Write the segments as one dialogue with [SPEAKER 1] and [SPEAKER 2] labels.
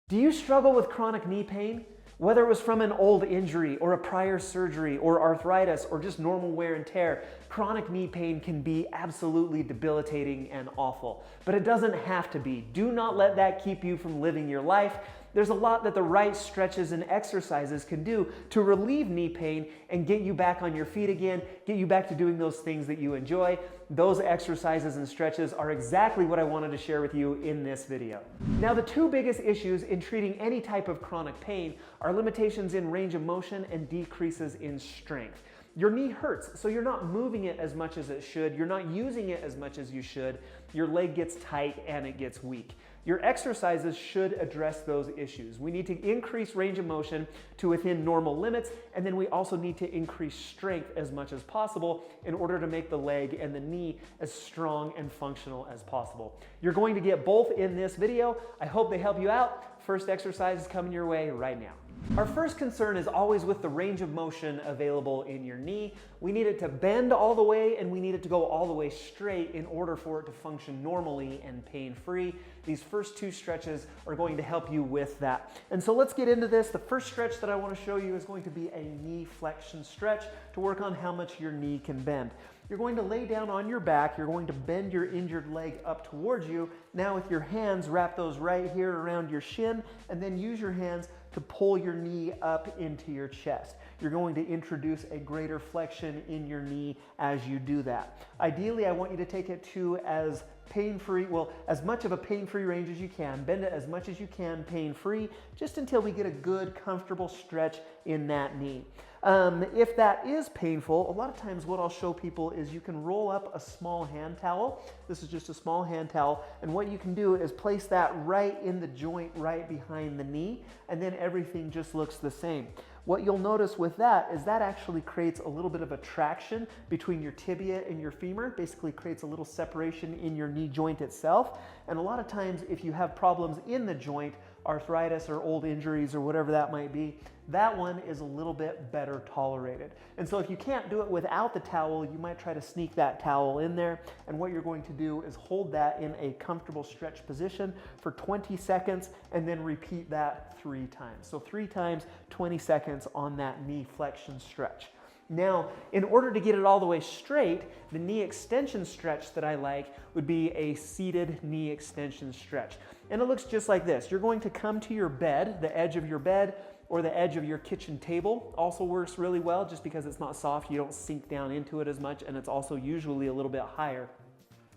[SPEAKER 1] Do you struggle with chronic knee pain? Whether it was from an old injury or a prior surgery or arthritis or just normal wear and tear, chronic knee pain can be absolutely debilitating and awful. But it doesn't have to be. Do not let that keep you from living your life. There's a lot that the right stretches and exercises can do to relieve knee pain and get you back on your feet again, get you back to doing those things that you enjoy. Those exercises and stretches are exactly what I wanted to share with you in this video. Now, the two biggest issues in treating any type of chronic pain are limitations in range of motion and decreases in strength. Your knee hurts, so you're not moving it as much as it should. You're not using it as much as you should. Your leg gets tight and it gets weak. Your exercises should address those issues. We need to increase range of motion to within normal limits, and then we also need to increase strength as much as possible in order to make the leg and the knee as strong and functional as possible. You're going to get both in this video. I hope they help you out. First exercise is coming your way right now. Our first concern is always with the range of motion available in your knee. We need it to bend all the way and we need it to go all the way straight in order for it to function normally and pain-free. These first two stretches are going to help you with that. And so let's get into this. The first stretch that I want to show you is going to be a knee flexion stretch to work on how much your knee can bend. You're going to lay down on your back. You're going to bend your injured leg up towards you. Now with your hands, wrap those right here around your shin and then use your hands to pull your knee up into your chest. You're going to introduce a greater flexion in your knee as you do that. Ideally, I want you to take it to as pain-free, well, as much of a pain-free range as you can. Bend it as much as you can pain-free, just until we get a good, comfortable stretch in that knee. If that is painful, a lot of times what I'll show people is you can roll up a small hand towel. This is just a small hand towel, and what you can do is place that right in the joint right behind the knee, and then everything just looks the same. What you'll notice with that is that actually creates a little bit of a traction between your tibia and your femur, basically creates a little separation in your knee joint itself. And a lot of times if you have problems in the joint, arthritis or old injuries or whatever that might be, that one is a little bit better tolerated. And so if you can't do it without the towel, you might try to sneak that towel in there. And what you're going to do is hold that in a comfortable stretch position for 20 seconds and then repeat that 3 times. So 3 times, 20 seconds on that knee flexion stretch. Now, in order to get it all the way straight, the knee extension stretch that I like would be a seated knee extension stretch. And it looks just like this. You're going to come to your bed, the edge of your bed, or the edge of your kitchen table. Also works really well just because it's not soft, you don't sink down into it as much, and it's also usually a little bit higher.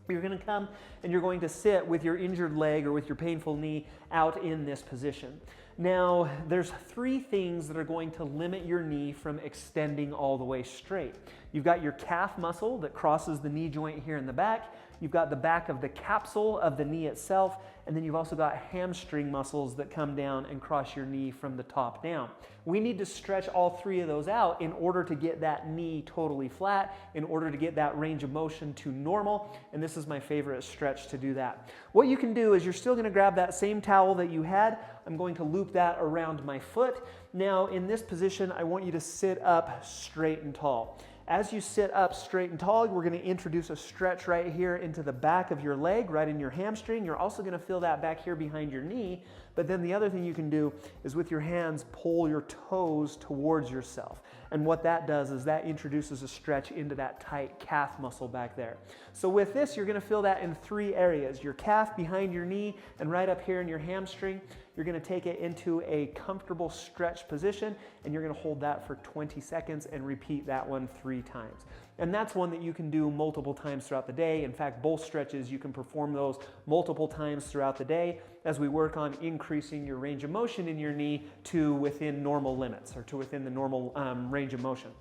[SPEAKER 1] You're going to come and you're going to sit with your injured leg or with your painful knee out in this position. Now, there's 3 things that are going to limit your knee from extending all the way straight. You've got your calf muscle that crosses the knee joint here in the back. You've got the back of the capsule of the knee itself, and then you've also got hamstring muscles that come down and cross your knee from the top down. We need to stretch all 3 of those out in order to get that knee totally flat, in order to get that range of motion to normal, and this is my favorite stretch to do that. What you can do is you're still going to grab that same towel that you had. I'm going to loop that around my foot. Now in this position, I want you to sit up straight and tall. As you sit up straight and tall, we're going to introduce a stretch right here into the back of your leg, right in your hamstring. You're also going to feel that back here behind your knee. But then the other thing you can do is with your hands, pull your toes towards yourself. And what that does is that introduces a stretch into that tight calf muscle back there. So with this, you're going to feel that in 3 areas. Your calf behind your knee and right up here in your hamstring. You're going to take it into a comfortable stretch position and you're going to hold that for 20 seconds and repeat that one 3 times. And that's one that you can do multiple times throughout the day. In fact, both stretches, you can perform those multiple times throughout the day as we work on increasing your range of motion in your knee to within normal limits or to within the normal range of motion.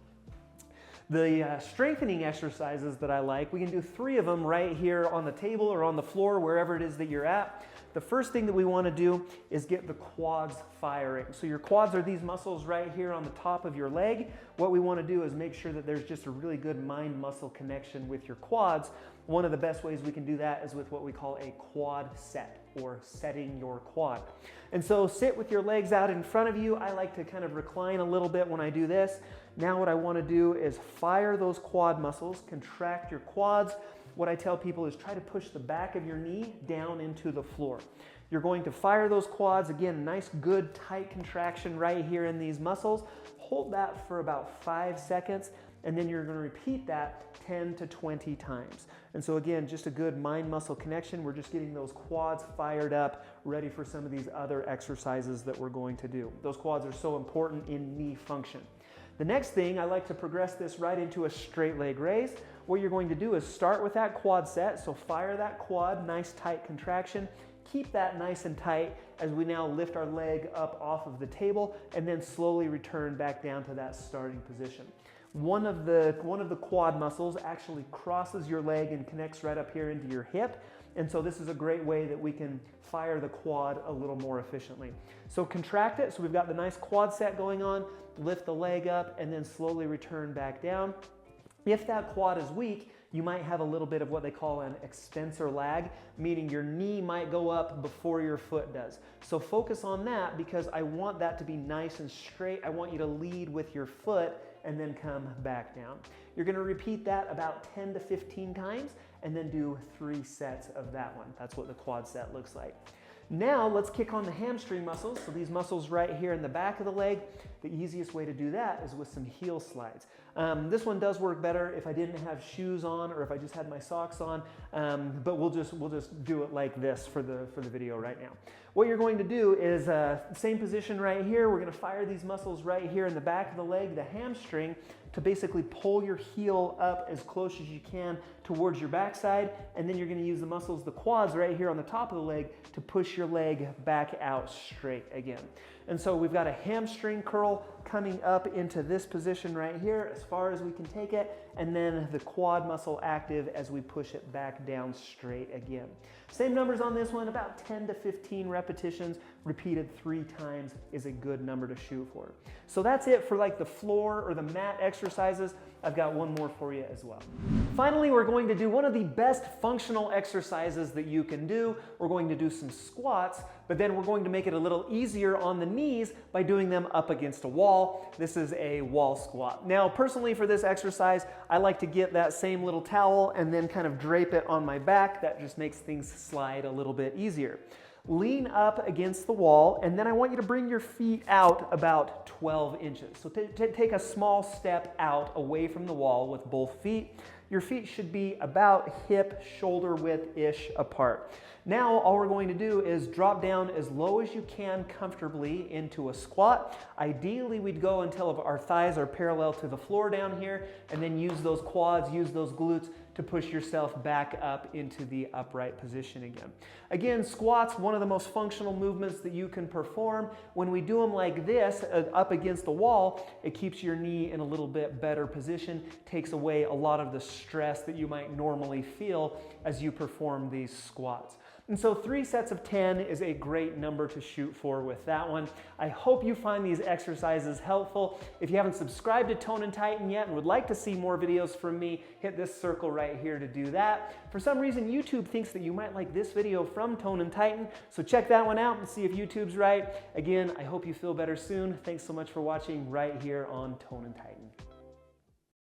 [SPEAKER 1] The strengthening exercises that I like, we can do 3 of them right here on the table or on the floor, wherever it is that you're at. The first thing that we want to do is get the quads firing. So your quads are these muscles right here on the top of your leg. What we want to do is make sure that there's just a really good mind-muscle connection with your quads. One of the best ways we can do that is with what we call a quad set, or setting your quad. And so sit with your legs out in front of you. I like to kind of recline a little bit when I do this. Now what I want to do is fire those quad muscles, contract your quads. What I tell people is try to push the back of your knee down into the floor. You're going to fire those quads. Again, nice, good, tight contraction right here in these muscles. Hold that for about 5 seconds, and then you're going to repeat that 10 to 20 times. And so again, just a good mind-muscle connection. We're just getting those quads fired up, ready for some of these other exercises that we're going to do. Those quads are so important in knee function. The next thing, I like to progress this right into a straight leg raise. What you're going to do is start with that quad set, so fire that quad, nice tight contraction. Keep that nice and tight as we now lift our leg up off of the table and then slowly return back down to that starting position. One of the quad muscles actually crosses your leg and connects right up here into your hip. And so this is a great way that we can fire the quad a little more efficiently. So contract it. So we've got the nice quad set going on, lift the leg up and then slowly return back down. If that quad is weak, you might have a little bit of what they call an extensor lag, meaning your knee might go up before your foot does. So focus on that because I want that to be nice and straight. I want you to lead with your foot and then come back down. You're going to repeat that about 10 to 15 times and then do 3 sets of that one. That's what the quad set looks like. Now let's kick on the hamstring muscles. So these muscles right here in the back of the leg, the easiest way to do that is with some heel slides. This one does work better if I didn't have shoes on or if I just had my socks on, but we'll just do it like this for the video right now. What you're going to do is same position right here. We're going to fire these muscles right here in the back of the leg, the hamstring, to basically pull your heel up as close as you can towards your backside, and then you're going to use the muscles, the quads right here on the top of the leg, to push your leg back out straight again. And so we've got a hamstring curl coming up into this position right here as far as we can take it, and then the quad muscle active as we push it back down straight again. Same numbers on this one, about 10 to 15 repetitions, repeated 3 times is a good number to shoot for. So that's it for like the floor or the mat exercises. I've got one more for you as well. Finally, we're going to do one of the best functional exercises that you can do. We're going to do some squats, but then we're going to make it a little easier on the knees by doing them up against a wall. This is a wall squat. Now, personally for this exercise, I like to get that same little towel and then kind of drape it on my back. That just makes things slide a little bit easier. Lean up against the wall, and then I want you to bring your feet out about 12 inches. So take a small step out away from the wall with both feet. Your feet should be about hip, shoulder width-ish apart. Now, all we're going to do is drop down as low as you can comfortably into a squat. Ideally, we'd go until our thighs are parallel to the floor down here, and then use those quads, use those glutes to push yourself back up into the upright position again. Again, squats, one of the most functional movements that you can perform. When we do them like this, up against the wall, it keeps your knee in a little bit better position, takes away a lot of the stress that you might normally feel as you perform these squats. And so 3 sets of 10 is a great number to shoot for with that one. I hope you find these exercises helpful. If you haven't subscribed to Tone and Tighten yet and would like to see more videos from me, hit this circle right here to do that. For some reason, YouTube thinks that you might like this video from Tone and Tighten, so check that one out and see if YouTube's right. Again, I hope you feel better soon. Thanks so much for watching right here on Tone and Tighten.